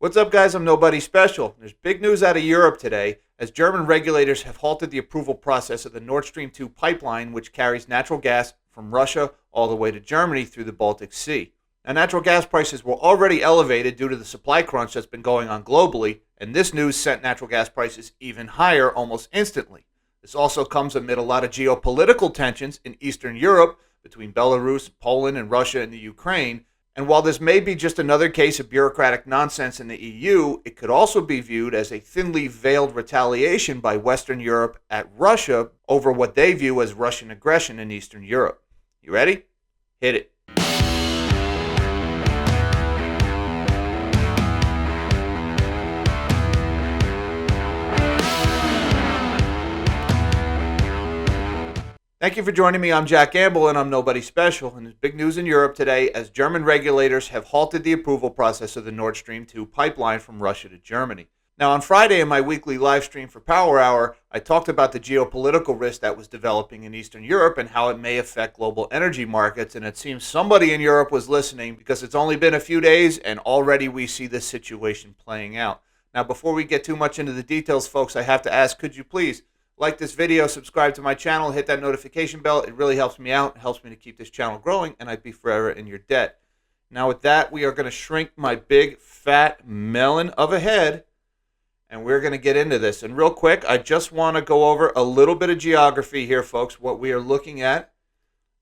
What's up, guys? I'm Nobody Special. There's big news out of Europe today as German regulators have halted the approval process of the Nord Stream 2 pipeline, which carries natural gas from Russia all the way to Germany through the Baltic Sea. Now, natural gas prices were already elevated due to the supply crunch that's been going on globally, and this news sent natural gas prices even higher almost instantly. This also comes amid a lot of geopolitical tensions in Eastern Europe between Belarus, Poland, and Russia and the Ukraine. And while this may be just another case of bureaucratic nonsense in the EU, it could also be viewed as a thinly veiled retaliation by Western Europe at Russia over what they view as Russian aggression in Eastern Europe. You ready? Hit it. Thank you for joining me. I'm Jack Gamble, and I'm Nobody Special. And there's big news in Europe today as German regulators have halted the approval process of the Nord Stream 2 pipeline from Russia to Germany. Now, on Friday in my weekly live stream for Power Hour, I talked about the geopolitical risk that was developing in Eastern Europe and how it may affect global energy markets. And it seems somebody in Europe was listening because it's only been a few days and already we see this situation playing out. Now, before we get too much into the details, folks, I have to ask, could you please like this video, subscribe to my channel, hit that notification bell. It really helps me out. It helps me to keep this channel growing, and I'd be forever in your debt. Now with that, we are going to shrink my big, fat melon of a head, and we're going to get into this. And real quick, I just want to go over a little bit of geography here, folks. What we are looking at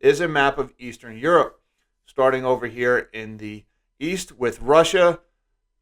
is a map of Eastern Europe, starting over here in the east with Russia.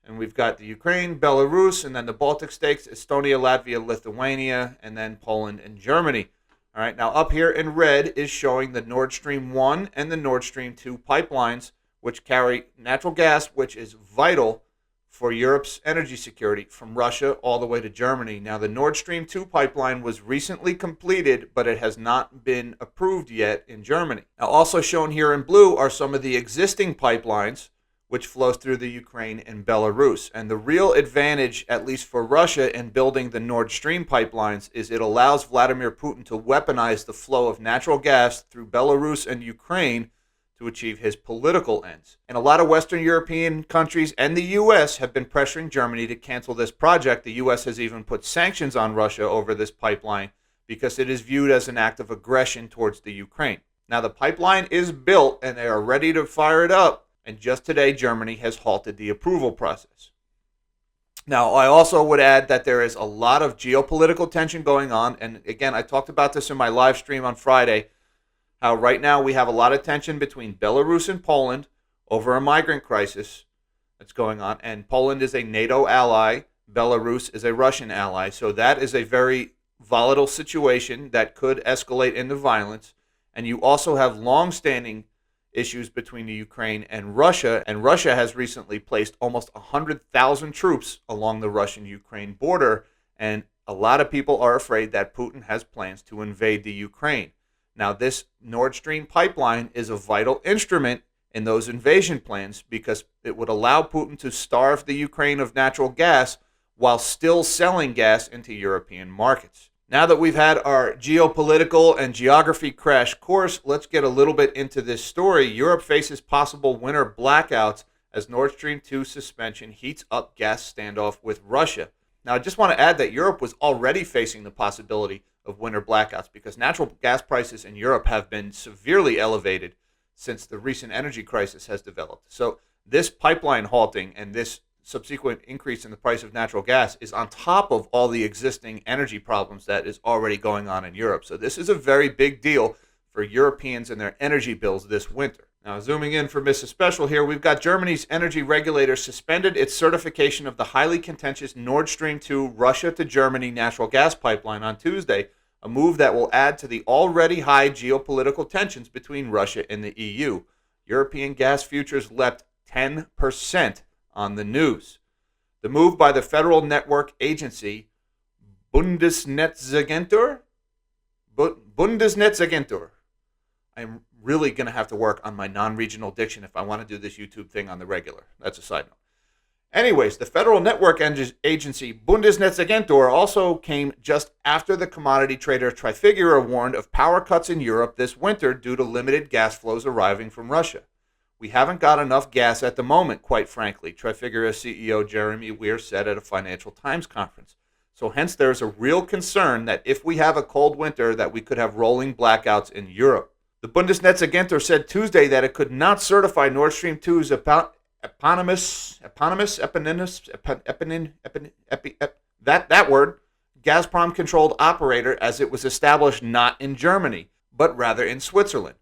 And we've got the Ukraine, Belarus, and then the Baltic states, Estonia, Latvia, Lithuania, and then Poland and Germany. All right, now up here in red is showing the Nord Stream 1 and the Nord Stream 2 pipelines, which carry natural gas, which is vital for Europe's energy security from Russia all the way to Germany. Now, the Nord Stream 2 pipeline was recently completed, but it has not been approved yet in Germany. Now, also shown here in blue are some of the existing pipelines which flows through the Ukraine and Belarus. And the real advantage, at least for Russia, in building the Nord Stream pipelines is it allows Vladimir Putin to weaponize the flow of natural gas through Belarus and Ukraine to achieve his political ends. And a lot of Western European countries and the U.S. have been pressuring Germany to cancel this project. The U.S. has even put sanctions on Russia over this pipeline because it is viewed as an act of aggression towards the Ukraine. Now, the pipeline is built and they are ready to fire it up. And just today, Germany has halted the approval process. Now, I also would add that there is a lot of geopolitical tension going on. And again, I talked about this in my live stream on Friday, how right now we have a lot of tension between Belarus and Poland over a migrant crisis that's going on. And Poland is a NATO ally. Belarus is a Russian ally. So that is a very volatile situation that could escalate into violence. And you also have long-standing issues between the Ukraine and Russia has recently placed almost 100,000 troops along the Russian-Ukraine border, and a lot of people are afraid that Putin has plans to invade the Ukraine. Now, this Nord Stream pipeline is a vital instrument in those invasion plans because it would allow Putin to starve the Ukraine of natural gas while still selling gas into European markets. Now that we've had our geopolitical and geography crash course, let's get a little bit into this story. Europe faces possible winter blackouts as Nord Stream 2 suspension heats up gas standoff with Russia. Now, I just want to add that Europe was already facing the possibility of winter blackouts because natural gas prices in Europe have been severely elevated since the recent energy crisis has developed. So this pipeline halting and this subsequent increase in the price of natural gas is on top of all the existing energy problems that is already going on in Europe. So this is a very big deal for Europeans and their energy bills this winter. Now, zooming in for Mrs. Special here, we've got Germany's energy regulator suspended its certification of the highly contentious Nord Stream 2 Russia to Germany natural gas pipeline on Tuesday, a move that will add to the already high geopolitical tensions between Russia and the EU. European gas futures leapt 10% on the news. The move by the Federal Network Agency, Bundesnetzagentur. I'm really going to have to work on my non-regional diction if I want to do this YouTube thing on the regular. That's a side note. Anyways, the Federal Network Agency, Bundesnetzagentur, also came just after the commodity trader Trafigura warned of power cuts in Europe this winter due to limited gas flows arriving from Russia. We haven't got enough gas at the moment, quite frankly, Trafigura CEO Jeremy Weir said at a Financial Times conference. So hence there's a real concern that if we have a cold winter that we could have rolling blackouts in Europe. The Bundesnetzagentur said Tuesday that it could not certify Nord Stream 2's Gazprom-controlled operator as it was established not in Germany, but rather in Switzerland.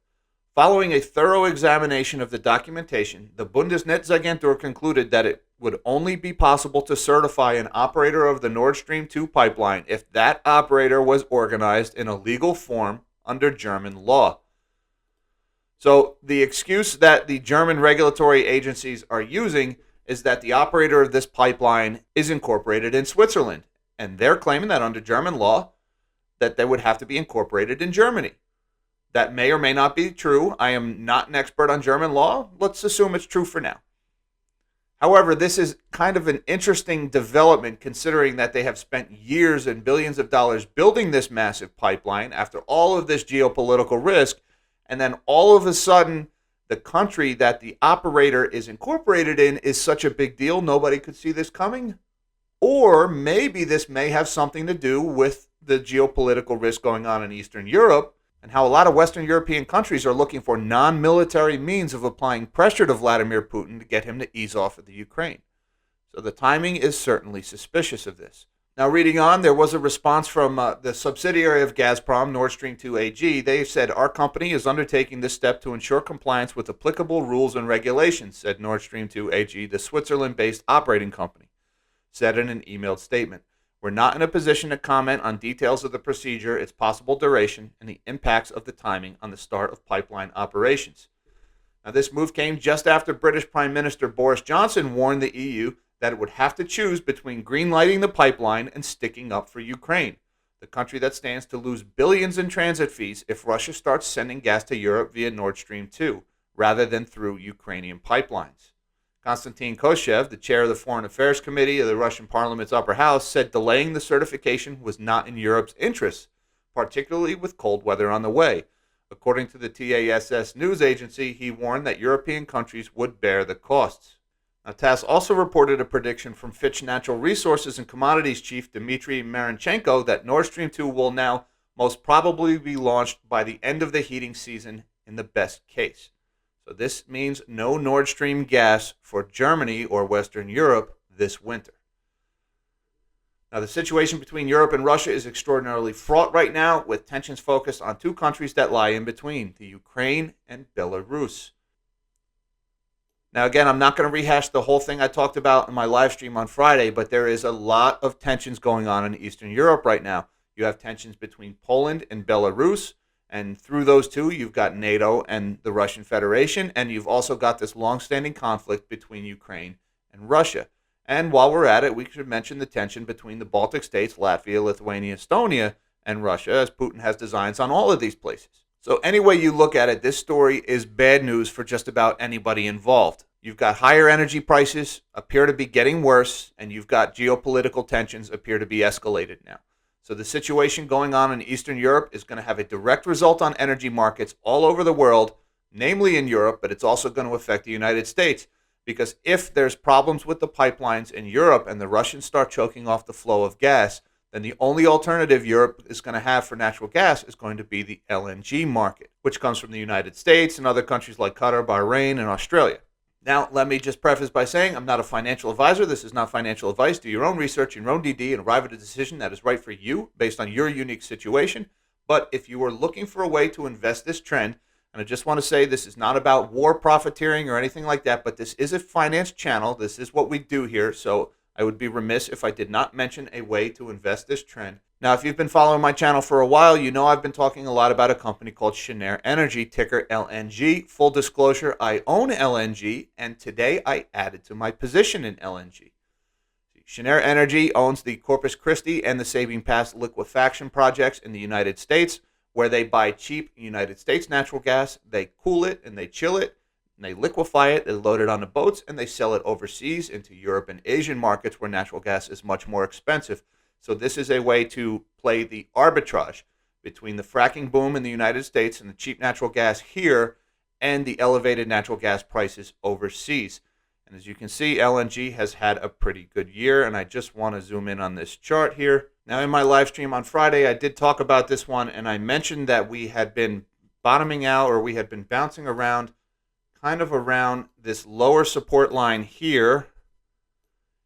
Following a thorough examination of the documentation, the Bundesnetzagentur concluded that it would only be possible to certify an operator of the Nord Stream 2 pipeline if that operator was organized in a legal form under German law. So the excuse that the German regulatory agencies are using is that the operator of this pipeline is incorporated in Switzerland, and they're claiming that under German law that they would have to be incorporated in Germany. That may or may not be true. I am not an expert on German law. Let's assume it's true for now. However, this is kind of an interesting development considering that they have spent years and billions of dollars building this massive pipeline after all of this geopolitical risk, and then all of a sudden the country that the operator is incorporated in is such a big deal nobody could see this coming. Or maybe this may have something to do with the geopolitical risk going on in Eastern Europe and how a lot of Western European countries are looking for non-military means of applying pressure to Vladimir Putin to get him to ease off of the Ukraine. So the timing is certainly suspicious of this. Now, reading on, there was a response from the subsidiary of Gazprom, Nord Stream 2 AG. They said, "Our company is undertaking this step to ensure compliance with applicable rules and regulations," said Nord Stream 2 AG, the Switzerland-based operating company, said in an emailed statement. "We're not in a position to comment on details of the procedure, its possible duration, and the impacts of the timing on the start of pipeline operations." Now, this move came just after British Prime Minister Boris Johnson warned the EU that it would have to choose between greenlighting the pipeline and sticking up for Ukraine, the country that stands to lose billions in transit fees if Russia starts sending gas to Europe via Nord Stream 2, rather than through Ukrainian pipelines. Konstantin Koshev, the chair of the Foreign Affairs Committee of the Russian Parliament's upper house, said delaying the certification was not in Europe's interests, particularly with cold weather on the way. According to the TASS news agency, he warned that European countries would bear the costs. Now, TASS also reported a prediction from Fitch Natural Resources and Commodities chief Dmitry Marenchenko that Nord Stream 2 will now most probably be launched by the end of the heating season in the best case. So this means no Nord Stream gas for Germany or Western Europe this winter. Now, the situation between Europe and Russia is extraordinarily fraught right now, with tensions focused on two countries that lie in between, the Ukraine and Belarus. Now, again, I'm not going to rehash the whole thing I talked about in my live stream on Friday, but there is a lot of tensions going on in Eastern Europe right now. You have tensions between Poland and Belarus, and through those two, you've got NATO and the Russian Federation, and you've also got this long-standing conflict between Ukraine and Russia. And while we're at it, we should mention the tension between the Baltic states, Latvia, Lithuania, Estonia, and Russia, as Putin has designs on all of these places. So any way you look at it, this story is bad news for just about anybody involved. You've got higher energy prices appear to be getting worse, and you've got geopolitical tensions appear to be escalated now. So the situation going on in Eastern Europe is going to have a direct result on energy markets all over the world, namely in Europe, but it's also going to affect the United States. Because if there's problems with the pipelines in Europe and the Russians start choking off the flow of gas, then the only alternative Europe is going to have for natural gas is going to be the LNG market, which comes from the United States and other countries like Qatar, Bahrain, and Australia. Now, let me just preface by saying I'm not a financial advisor. This is not financial advice. Do your own research, your own DD, and arrive at a decision that is right for you based on your unique situation. But if you are looking for a way to invest this trend, and I just want to say this is not about war profiteering or anything like that, but this is a finance channel. This is what we do here. So I would be remiss if I did not mention a way to invest this trend. Now, if you've been following my channel for a while, you know I've been talking a lot about a company called Cheniere Energy, ticker LNG. Full disclosure, I own LNG, and today I added to my position in LNG. Cheniere Energy owns the Corpus Christi and the Sabine Pass liquefaction projects in the United States, where they buy cheap United States natural gas, they cool it and they chill it, and they liquefy it, they load it onto boats, and they sell it overseas into Europe and Asian markets where natural gas is much more expensive. So this is a way to play the arbitrage between the fracking boom in the United States and the cheap natural gas here and the elevated natural gas prices overseas. And as you can see, LNG has had a pretty good year, and I just want to zoom in on this chart here. Now, in my live stream on Friday, I did talk about this one, and I mentioned that we had been bottoming out, or we had been bouncing around, kind of around this lower support line here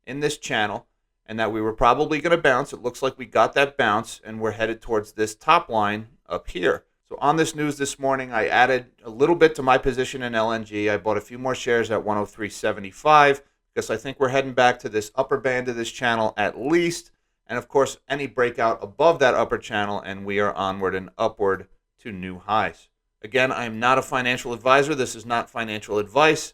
in this channel, and that we were probably going to bounce. It looks like we got that bounce, and we're headed towards this top line up here. So on this news this morning, I added a little bit to my position in LNG. I bought a few more shares at 103.75 because I think we're heading back to this upper band of this channel at least. And of course, any breakout above that upper channel, and we are onward and upward to new highs. Again, I am not a financial advisor. This is not financial advice.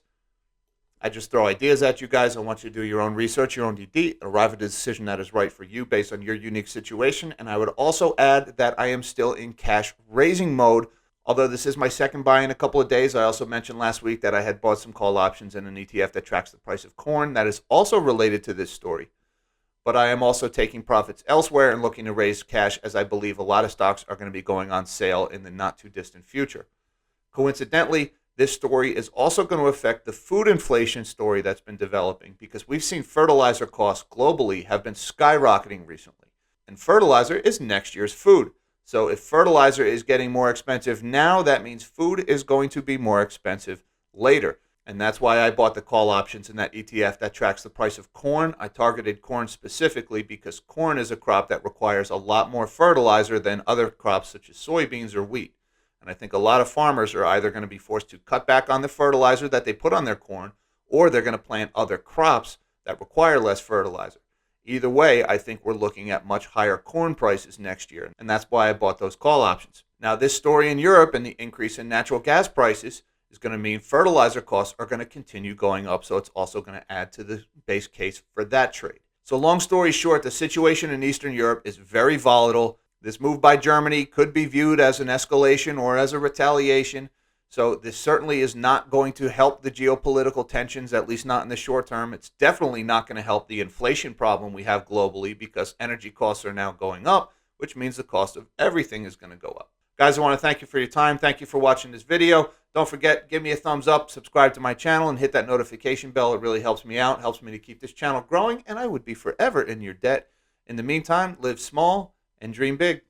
I just throw ideas at you guys. I want you to do your own research, your own DD, arrive at a decision that is right for you based on your unique situation. And I would also add that I am still in cash raising mode. Although this is my second buy in a couple of days, I also mentioned last week that I had bought some call options in an ETF that tracks the price of corn. That is also related to this story. But I am also taking profits elsewhere and looking to raise cash, as I believe a lot of stocks are going to be going on sale in the not too distant future. Coincidentally, this story is also going to affect the food inflation story that's been developing, because we've seen fertilizer costs globally have been skyrocketing recently. And fertilizer is next year's food. So if fertilizer is getting more expensive now, that means food is going to be more expensive later. And that's why I bought the call options in that ETF that tracks the price of corn. I targeted corn specifically because corn is a crop that requires a lot more fertilizer than other crops such as soybeans or wheat. And I think a lot of farmers are either going to be forced to cut back on the fertilizer that they put on their corn, or they're going to plant other crops that require less fertilizer. Either way, I think we're looking at much higher corn prices next year, and that's why I bought those call options. Now, this story in Europe and the increase in natural gas prices is going to mean fertilizer costs are going to continue going up, so it's also going to add to the base case for that trade. So long story short, the situation in Eastern Europe is very volatile. This move by Germany could be viewed as an escalation or as a retaliation. So this certainly is not going to help the geopolitical tensions, at least not in the short term. It's definitely not going to help the inflation problem we have globally, because energy costs are now going up, which means the cost of everything is going to go up. Guys, I want to thank you for your time. Thank you for watching this video. Don't forget, give me a thumbs up, subscribe to my channel, and hit that notification bell. It really helps me out, helps me to keep this channel growing, and I would be forever in your debt. In the meantime, live small and dream big.